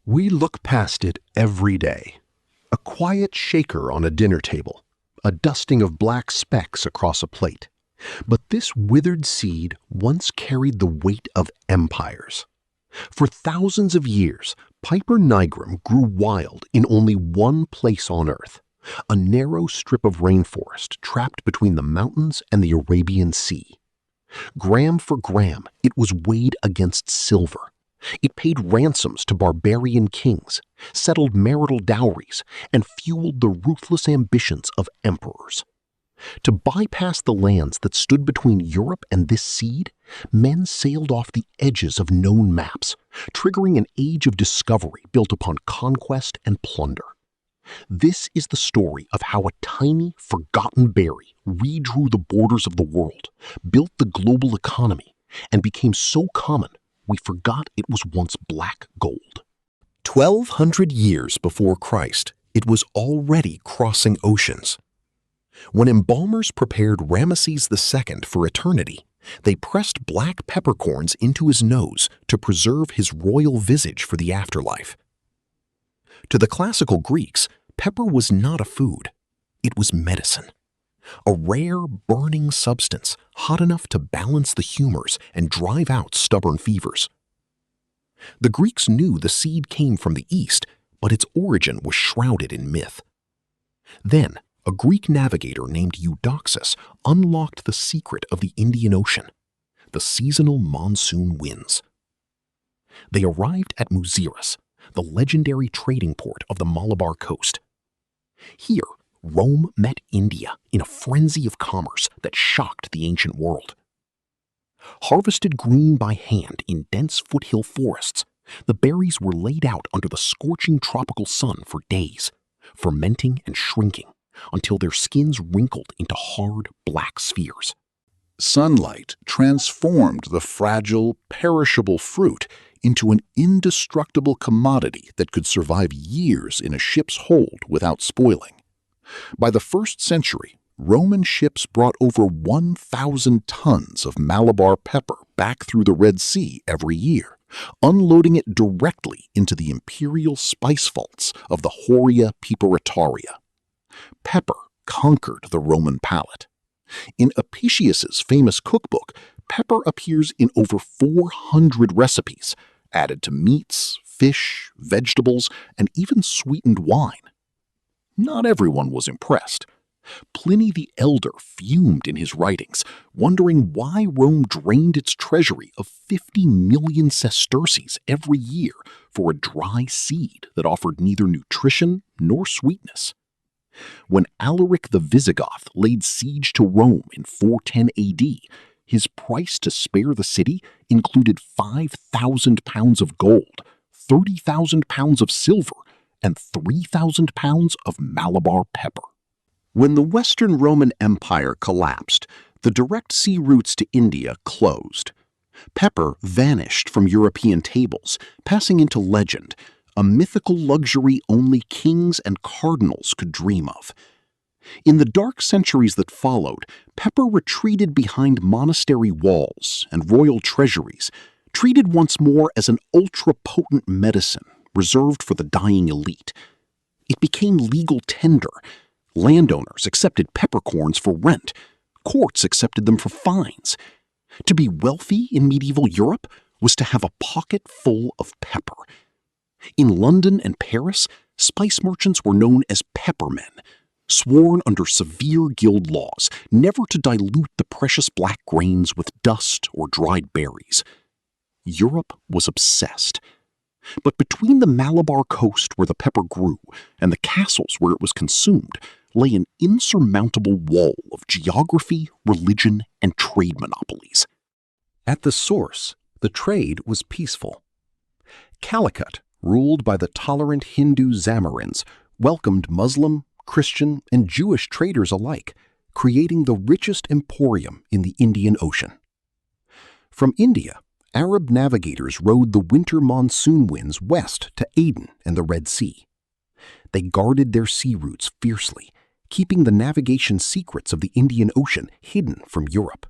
We look past it every day. A quiet shaker on a dinner table, a dusting of black specks across a plate. But this withered seed once carried the weight of empires. For thousands of years, Piper nigrum grew wild in only one place on Earth, a narrow strip of rainforest trapped between the mountains and the Arabian Sea. Gram for gram, it was weighed against silver. It paid ransoms to barbarian kings, settled marital dowries, and fueled the ruthless ambitions of emperors. To bypass the lands that stood between Europe and this seed, men sailed off the edges of known maps, triggering an age of discovery built upon conquest and plunder. This is the story of how a tiny, forgotten berry redrew the borders of the world, built the global economy, and became so common we forgot it was once black gold. 1,200 years before Christ, it was already crossing oceans. When embalmers prepared Ramesses II for eternity, they pressed black peppercorns into his nose to preserve his royal visage for the afterlife. To the classical Greeks, pepper was not a food. It was medicine. A rare, burning substance, hot enough to balance the humors and drive out stubborn fevers. The Greeks knew the seed came from the east, but its origin was shrouded in myth. Then, a Greek navigator named Eudoxus unlocked the secret of the Indian Ocean, the seasonal monsoon winds. They arrived at Muziris, the legendary trading port of the Malabar coast. Here, Rome met India in a frenzy of commerce that shocked the ancient world. Harvested green by hand in dense foothill forests, the berries were laid out under the scorching tropical sun for days, fermenting and shrinking until their skins wrinkled into hard, black spheres. Sunlight transformed the fragile, perishable fruit into an indestructible commodity that could survive years in a ship's hold without spoiling. By the 1st century, Roman ships brought over 1,000 tons of Malabar pepper back through the Red Sea every year, unloading it directly into the imperial spice vaults of the Horia Piperitaria. Pepper conquered the Roman palate. In Apicius's famous cookbook, pepper appears in over 400 recipes, added to meats, fish, vegetables, and even sweetened wine. Not everyone was impressed. Pliny the Elder fumed in his writings, wondering why Rome drained its treasury of 50 million sesterces every year for a dry seed that offered neither nutrition nor sweetness. When Alaric the Visigoth laid siege to Rome in 410 AD, his price to spare the city included 5,000 pounds of gold, 30,000 pounds of silver, and 3,000 pounds of Malabar pepper. When the Western Roman Empire collapsed, the direct sea routes to India closed. Pepper vanished from European tables, passing into legend, a mythical luxury only kings and cardinals could dream of. In the dark centuries that followed, pepper retreated behind monastery walls and royal treasuries, treated once more as an ultra-potent medicine reserved for the dying elite. It became legal tender. Landowners accepted peppercorns for rent. Courts accepted them for fines. To be wealthy in medieval Europe was to have a pocket full of pepper. In London and Paris, spice merchants were known as peppermen, sworn under severe guild laws never to dilute the precious black grains with dust or dried berries. Europe was obsessed. But between the Malabar coast where the pepper grew and the castles where it was consumed lay an insurmountable wall of geography, religion, and trade monopolies. At the source, the trade was peaceful. Calicut, ruled by the tolerant Hindu Zamorin's, welcomed Muslim, Christian, and Jewish traders alike, creating the richest emporium in the Indian Ocean. From India, Arab navigators rode the winter monsoon winds west to Aden and the Red Sea. They guarded their sea routes fiercely, keeping the navigation secrets of the Indian Ocean hidden from Europe.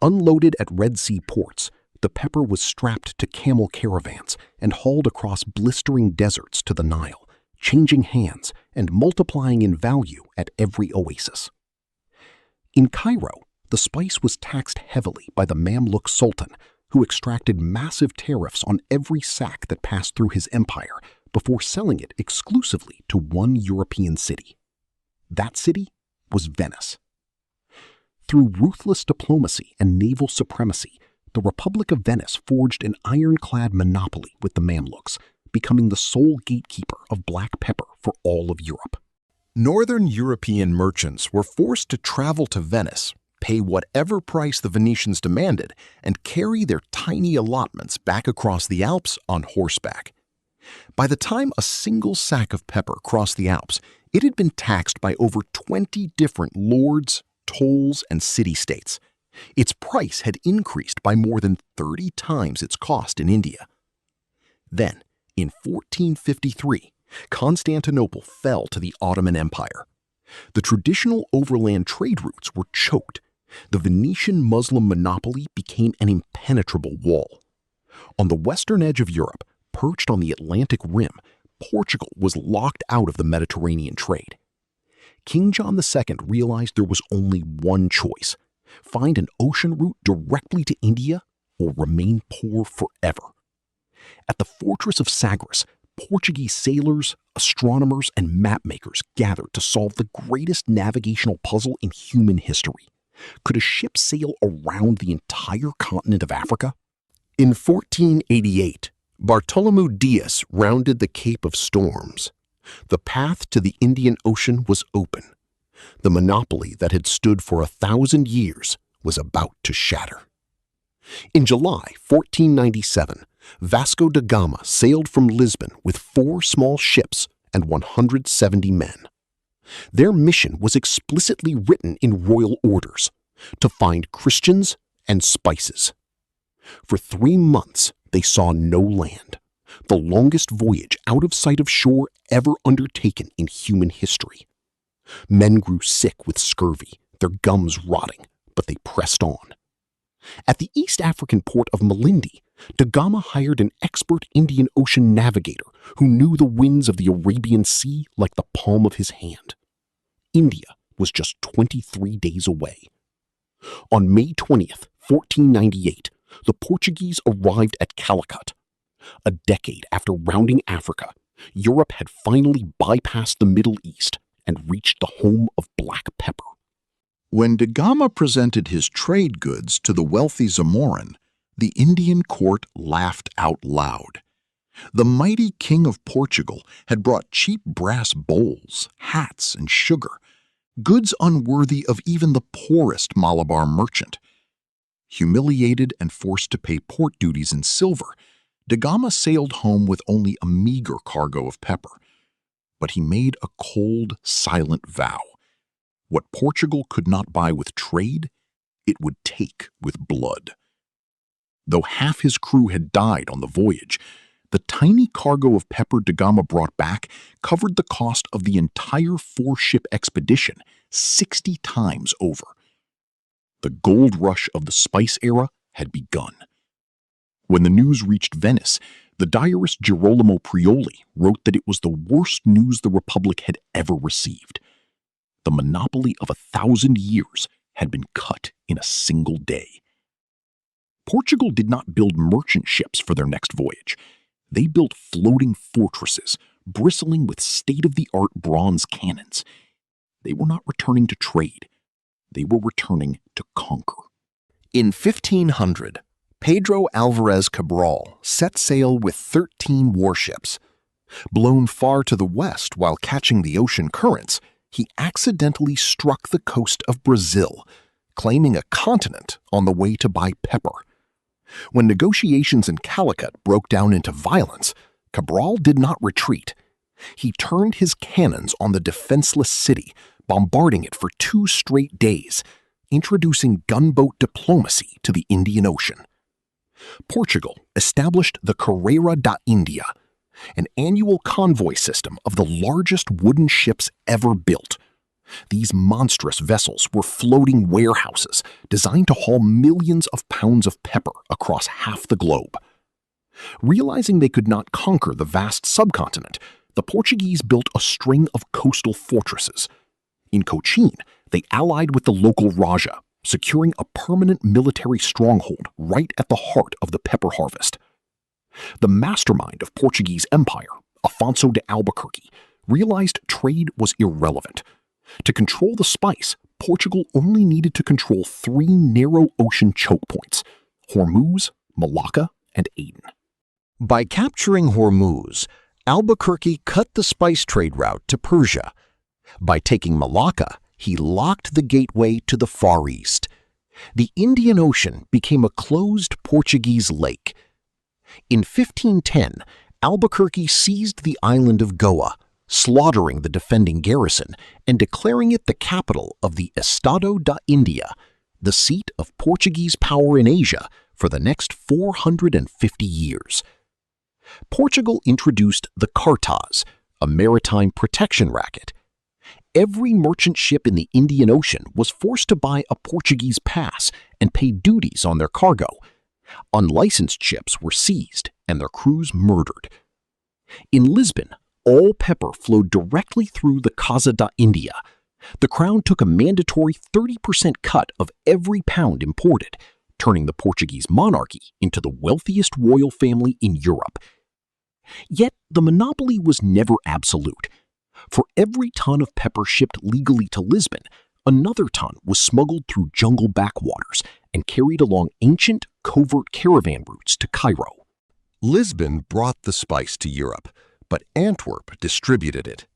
Unloaded at Red Sea ports, the pepper was strapped to camel caravans and hauled across blistering deserts to the Nile, changing hands and multiplying in value at every oasis. In Cairo, the spice was taxed heavily by the Mamluk Sultan, who extracted massive tariffs on every sack that passed through his empire before selling it exclusively to one European city. That city was Venice. Through ruthless diplomacy and naval supremacy, the Republic of Venice forged an ironclad monopoly with the Mamluks, becoming the sole gatekeeper of black pepper for all of Europe. Northern European merchants were forced to travel to Venice, pay whatever price the Venetians demanded, and carry their tiny allotments back across the Alps on horseback. By the time a single sack of pepper crossed the Alps, it had been taxed by over 20 different lords, tolls, and city-states. Its price had increased by more than 30 times its cost in India. Then, in 1453, Constantinople fell to the Ottoman Empire. The traditional overland trade routes were choked. The Venetian Muslim monopoly became an impenetrable wall. On the western edge of Europe, perched on the Atlantic rim, Portugal was locked out of the Mediterranean trade. King John II realized there was only one choice: find an ocean route directly to India or remain poor forever. At the fortress of Sagres, Portuguese sailors, astronomers, and mapmakers gathered to solve the greatest navigational puzzle in human history. Could a ship sail around the entire continent of Africa? In 1488, Bartolomeu Dias rounded the Cape of Storms. The path to the Indian Ocean was open. The monopoly that had stood for 1,000 years was about to shatter. In July 1497, Vasco da Gama sailed from Lisbon with 4 small ships and 170 men. Their mission was explicitly written in royal orders: to find Christians and spices. For 3 months, they saw no land, the longest voyage out of sight of shore ever undertaken in human history. Men grew sick with scurvy, their gums rotting, but they pressed on. At the East African port of Malindi, da Gama hired an expert Indian Ocean navigator who knew the winds of the Arabian Sea like the palm of his hand. India was just 23 days away. On May 20th, 1498, the Portuguese arrived at Calicut. A decade after rounding Africa, Europe had finally bypassed the Middle East and reached the home of black pepper. When da Gama presented his trade goods to the wealthy Zamorin, the Indian court laughed out loud. The mighty king of Portugal had brought cheap brass bowls, hats, and sugar, goods unworthy of even the poorest Malabar merchant. Humiliated and forced to pay port duties in silver, da Gama sailed home with only a meager cargo of pepper. But he made a cold, silent vow. What Portugal could not buy with trade, it would take with blood. Though half his crew had died on the voyage, the tiny cargo of pepper da Gama brought back covered the cost of the entire 4-ship expedition 60 times over. The gold rush of the spice era had begun. When the news reached Venice, the diarist Girolamo Prioli wrote that it was the worst news the Republic had ever received. The monopoly of 1,000 years had been cut in a single day. Portugal did not build merchant ships for their next voyage. They built floating fortresses, bristling with state-of-the-art bronze cannons. They were not returning to trade. They were returning to conquer. In 1500, Pedro Alvarez Cabral set sail with 13 warships. Blown far to the west while catching the ocean currents, he accidentally struck the coast of Brazil, claiming a continent on the way to buy pepper. When negotiations in Calicut broke down into violence, Cabral did not retreat. He turned his cannons on the defenseless city, bombarding it for 2 straight days, introducing gunboat diplomacy to the Indian Ocean. Portugal established the Carreira da India, an annual convoy system of the largest wooden ships ever built. These monstrous vessels were floating warehouses designed to haul millions of pounds of pepper across half the globe. Realizing they could not conquer the vast subcontinent, the Portuguese built a string of coastal fortresses. In Cochin, they allied with the local Raja, securing a permanent military stronghold right at the heart of the pepper harvest. The mastermind of Portuguese empire, Afonso de Albuquerque, realized trade was irrelevant. To control the spice, Portugal only needed to control 3 narrow ocean choke points: Hormuz, Malacca, and Aden. By capturing Hormuz, Albuquerque cut the spice trade route to Persia. By taking Malacca, he locked the gateway to the Far East. The Indian Ocean became a closed Portuguese lake. In 1510, Albuquerque seized the island of Goa, slaughtering the defending garrison and declaring it the capital of the Estado da India, the seat of Portuguese power in Asia for the next 450 years. Portugal introduced the cartaz, a maritime protection racket. Every merchant ship in the Indian Ocean was forced to buy a Portuguese pass and pay duties on their cargo. Unlicensed ships were seized and their crews murdered. In Lisbon, all pepper flowed directly through the Casa da India. The crown took a mandatory 30% cut of every pound imported, turning the Portuguese monarchy into the wealthiest royal family in Europe. Yet the monopoly was never absolute. For every ton of pepper shipped legally to Lisbon, another ton was smuggled through jungle backwaters and carried along ancient, covert caravan routes to Cairo. Lisbon brought the spice to Europe, but Antwerp distributed it.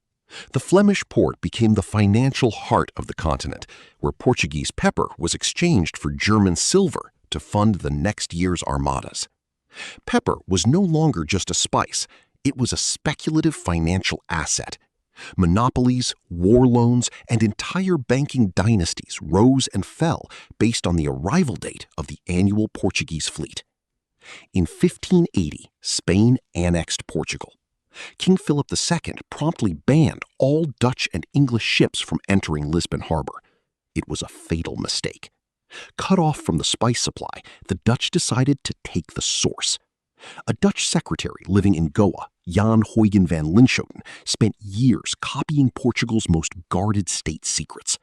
The Flemish port became the financial heart of the continent, where Portuguese pepper was exchanged for German silver to fund the next year's armadas. Pepper was no longer just a spice, it was a speculative financial asset. Monopolies, war loans, and entire banking dynasties rose and fell based on the arrival date of the annual Portuguese fleet. In 1580, Spain annexed Portugal. King Philip II promptly banned all Dutch and English ships from entering Lisbon harbor. It was a fatal mistake. Cut off from the spice supply, the Dutch decided to take the source. A Dutch secretary living in Goa, Jan Huygen van Linschoten, spent years copying Portugal's most guarded state secrets.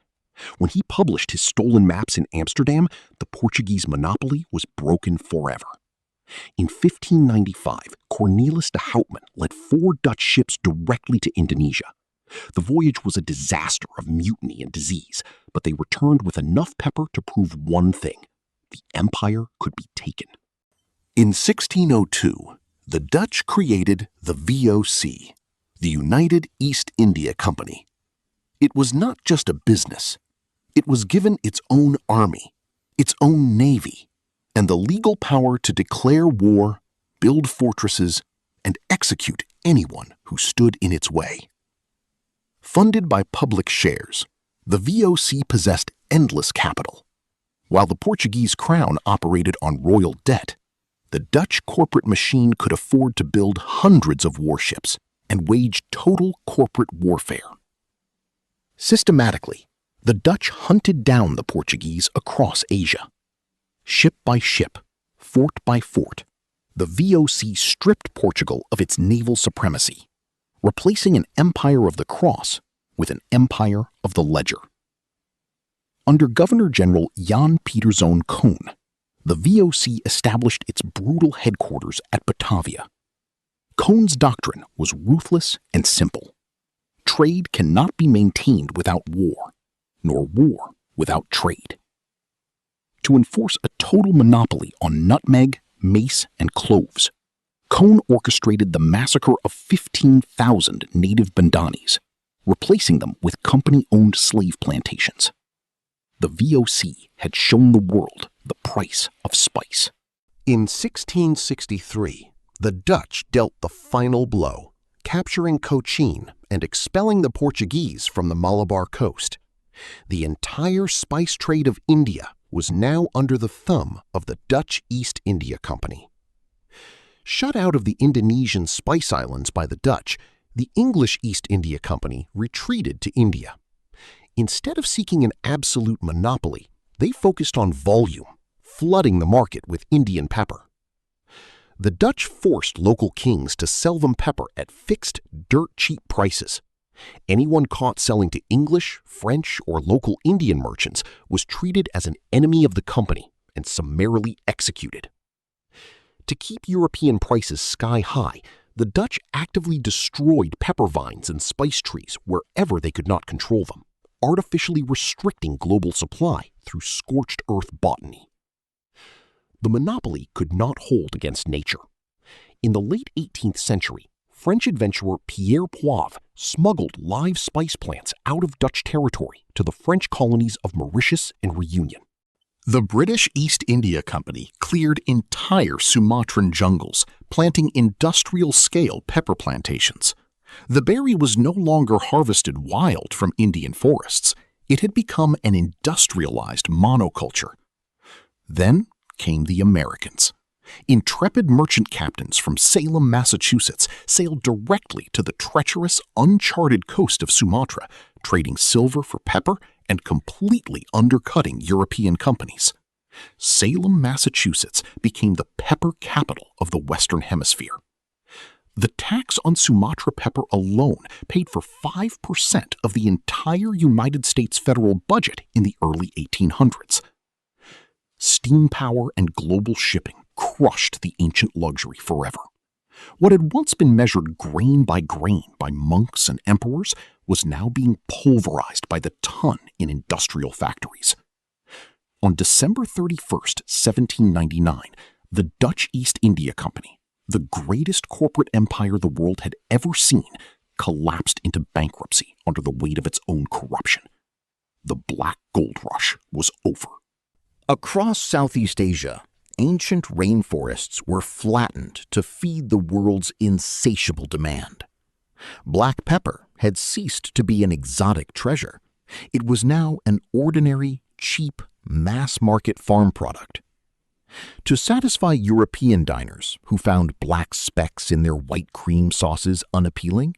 When he published his stolen maps in Amsterdam, the Portuguese monopoly was broken forever. In 1595, Cornelis de Houtman led 4 Dutch ships directly to Indonesia. The voyage was a disaster of mutiny and disease, but they returned with enough pepper to prove one thing: the empire could be taken. In 1602, the Dutch created the VOC, the United East India Company. It was not just a business. It was given its own army, its own navy, and the legal power to declare war, build fortresses, and execute anyone who stood in its way. Funded by public shares, the VOC possessed endless capital. While the Portuguese crown operated on royal debt, the Dutch corporate machine could afford to build hundreds of warships and wage total corporate warfare. Systematically, the Dutch hunted down the Portuguese across Asia. Ship by ship, fort by fort, the VOC stripped Portugal of its naval supremacy, replacing an empire of the cross with an empire of the ledger. Under Governor-General Jan Pieterszoon Koon, the VOC established its brutal headquarters at Batavia. Koon's doctrine was ruthless and simple. Trade cannot be maintained without war, nor war without trade. To enforce a total monopoly on nutmeg, mace, and cloves, Koon orchestrated the massacre of 15,000 native Bandanis, replacing them with company-owned slave plantations. The VOC had shown the world the price of spice. In 1663, the Dutch dealt the final blow, capturing Cochin and expelling the Portuguese from the Malabar coast. The entire spice trade of India was now under the thumb of the Dutch East India Company. Shut out of the Indonesian spice islands by the Dutch, the English East India Company retreated to India. Instead of seeking an absolute monopoly, they focused on volume, flooding the market with Indian pepper. The Dutch forced local kings to sell them pepper at fixed, dirt-cheap prices. Anyone caught selling to English, French, or local Indian merchants was treated as an enemy of the company and summarily executed. To keep European prices sky-high, the Dutch actively destroyed pepper vines and spice trees wherever they could not control them, artificially restricting global supply through scorched earth botany. The monopoly could not hold against nature. In the late 18th century, French adventurer Pierre Poivre smuggled live spice plants out of Dutch territory to the French colonies of Mauritius and Réunion. The British East India Company cleared entire Sumatran jungles, planting industrial-scale pepper plantations. The berry was no longer harvested wild from Indian forests. It had become an industrialized monoculture. Then came the Americans. Intrepid merchant captains from Salem, Massachusetts, sailed directly to the treacherous, uncharted coast of Sumatra, trading silver for pepper and completely undercutting European companies. Salem, Massachusetts became the pepper capital of the Western Hemisphere. The tax on Sumatra pepper alone paid for 5% of the entire United States federal budget in the early 1800s. Steam power and global shipping crushed the ancient luxury forever. What had once been measured grain by monks and emperors was now being pulverized by the ton in industrial factories. On December 31st, 1799, the Dutch East India Company, the greatest corporate empire the world had ever seen, collapsed into bankruptcy under the weight of its own corruption. The Black Gold Rush was over. Across Southeast Asia, ancient rainforests were flattened to feed the world's insatiable demand. Black pepper had ceased to be an exotic treasure. It was now an ordinary, cheap, mass-market farm product. To satisfy European diners who found black specks in their white cream sauces unappealing,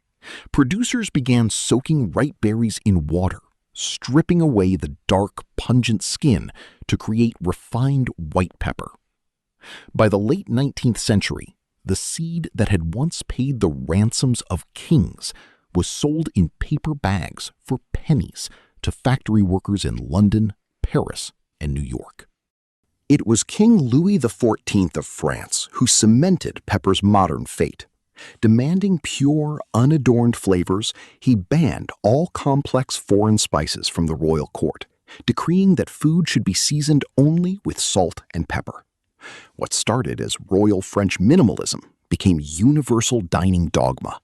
producers began soaking ripe berries in water, stripping away the dark, pungent skin to create refined white pepper. By the late 19th century, the seed that had once paid the ransoms of kings was sold in paper bags for pennies to factory workers in London, Paris, and New York. It was King Louis XIV of France who cemented pepper's modern fate. Demanding pure, unadorned flavors, he banned all complex foreign spices from the royal court, decreeing that food should be seasoned only with salt and pepper. What started as royal French minimalism became universal dining dogma.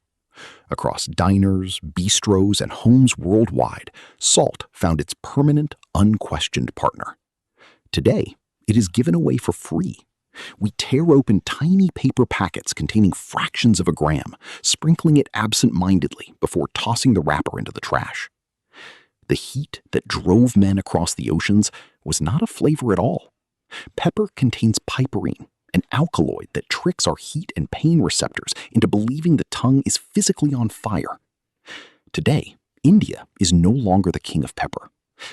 Across diners, bistros, and homes worldwide, salt found its permanent, unquestioned partner. Today, it is given away for free. We tear open tiny paper packets containing fractions of a gram, sprinkling it absent-mindedly before tossing the wrapper into the trash. The heat that drove men across the oceans was not a flavor at all. Pepper contains piperine, an alkaloid that tricks our heat and pain receptors into believing the tongue is physically on fire. Today, India is no longer the king of pepper.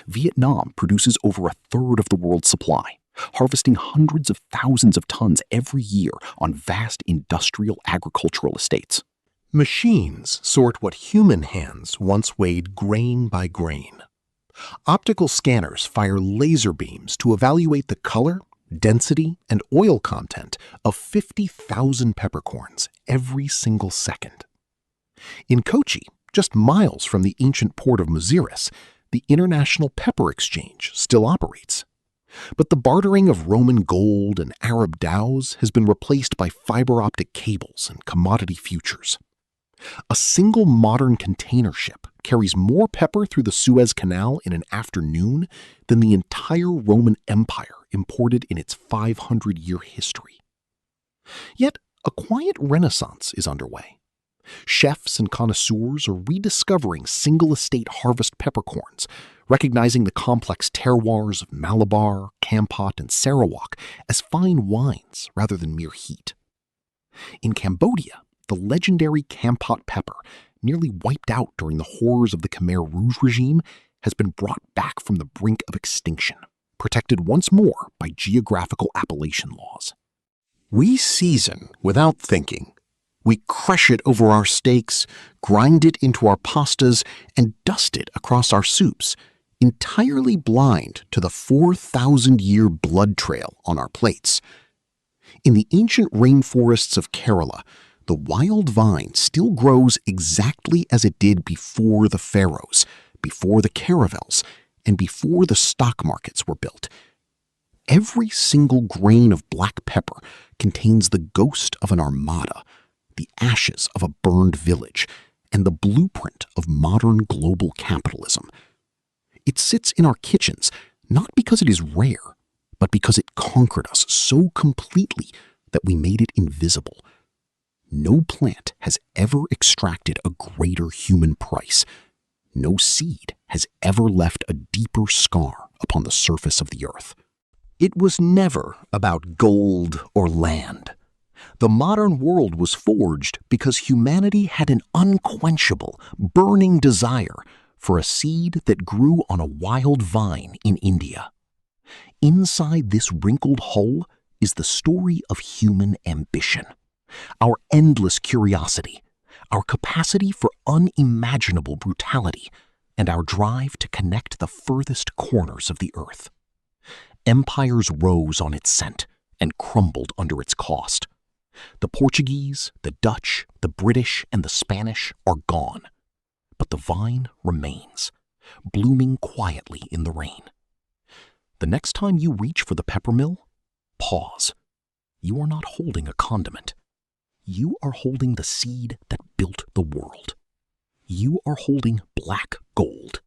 Vietnam produces over a third of the world's supply, harvesting hundreds of thousands of tons every year on vast industrial agricultural estates. Machines sort what human hands once weighed grain by grain. Optical scanners fire laser beams to evaluate the color, density, and oil content of 50,000 peppercorns every single second. In Kochi, just miles from the ancient port of Muziris, the International Pepper Exchange still operates. But the bartering of Roman gold and Arab dows has been replaced by fiber optic cables and commodity futures. A single modern container ship carries more pepper through the Suez Canal in an afternoon than the entire Roman Empire imported in its 500-year history. Yet, a quiet renaissance is underway. Chefs and connoisseurs are rediscovering single-estate harvest peppercorns, recognizing the complex terroirs of Malabar, Kampot, and Sarawak as fine wines rather than mere heat. In Cambodia, the legendary Kampot pepper, nearly wiped out during the horrors of the Khmer Rouge regime, has been brought back from the brink of extinction, protected once more by geographical appellation laws. We season without thinking. We crush it over our steaks, grind it into our pastas, and dust it across our soups, entirely blind to the 4,000-year blood trail on our plates. In the ancient rainforests of Kerala, the wild vine still grows exactly as it did before the pharaohs, before the caravels, and before the stock markets were built. Every single grain of black pepper contains the ghost of an armada, the ashes of a burned village, and the blueprint of modern global capitalism. It sits in our kitchens not because it is rare, but because it conquered us so completely that we made it invisible. No plant has ever extracted a greater human price. No seed has ever left a deeper scar upon the surface of the earth. It was never about gold or land. The modern world was forged because humanity had an unquenchable, burning desire for a seed that grew on a wild vine in India. Inside this wrinkled hull is the story of human ambition, our endless curiosity, our capacity for unimaginable brutality, and our drive to connect the furthest corners of the earth. Empires rose on its scent and crumbled under its cost. The Portuguese, the Dutch, the British, and the Spanish are gone, but the vine remains, blooming quietly in the rain. The next time you reach for the peppermill, pause. You are not holding a condiment. You are holding the seed that built the world. You are holding black gold.